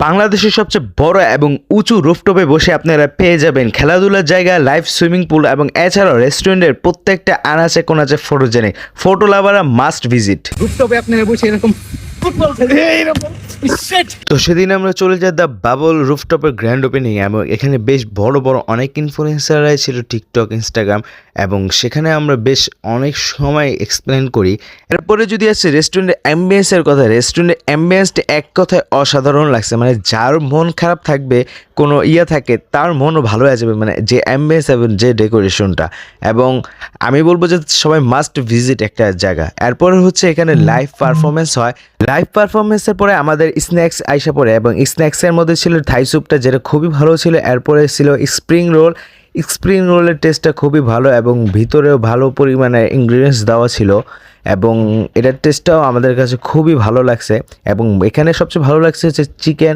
বাংলাদেশের সবচেয়ে বড় এবং উঁচু রুফটপে বসে আপনারা পেয়ে যাবেন খেলাধুলার জায়গা, লাইভ সুইমিং পুল এবং এছাড়াও রেস্টুরেন্টের প্রত্যেকটা আনাচে কোনাচে ফটোজেনিক। ফটো লাভাররা মাস্ট ভিজিট। রুফটপে আপনারা বসে এরকম ফুটবল এরকম তো সেদিন আমরা চলে যাই দ্য বাবল রুফটপের গ্র্যান্ড ওপেনিং এবং এখানে বেশ বড় বড় অনেক ইনফ্লুয়েন্সাররাই ছিল, টিকটক, ইনস্টাগ্রাম, এবং সেখানে আমরা বেশ অনেক সময় এক্সপ্লেন করি। এরপরে যদি আসছে রেস্টুরেন্টের অ্যাম্বিয়েন্সের কথা, রেস্টুরেন্টের অ্যাম্বিয়েন্সটা এক কথায় অসাধারণ লাগছে। মানে যার মন খারাপ থাকবে, কোনো থাকে, তার মনও ভালো হয়ে যাবে, মানে যে অ্যাম্বিয়েন্স এবং যে ডেকোরেশনটা। এবং আমি বলবো যে সবাই মাস্ট ভিজিট একটা জায়গা। এরপরে হচ্ছে এখানে লাইভ পারফরমেন্স হয়। লাইভ পারফরমেন্সের পরে আমাদের স্ন্যাক্স আইসা পড়ে এবং স্ন্যাক্সের মধ্যে ছিল থাই স্যুপটা, যেটা খুবই ভালো ছিল। এরপরে ছিল স্প্রিং রোল। স্প্রিং রোলের টেস্টটা খুবই ভালো এবং ভিতরেও ভালো পরিমাণে ইনগ্রিডিয়েন্টস দেওয়া ছিল এবং এটার টেস্টটাও আমাদের কাছে খুবই ভালো লাগছে। এবং এখানে সবচেয়ে ভালো লাগছে হচ্ছে চিকেন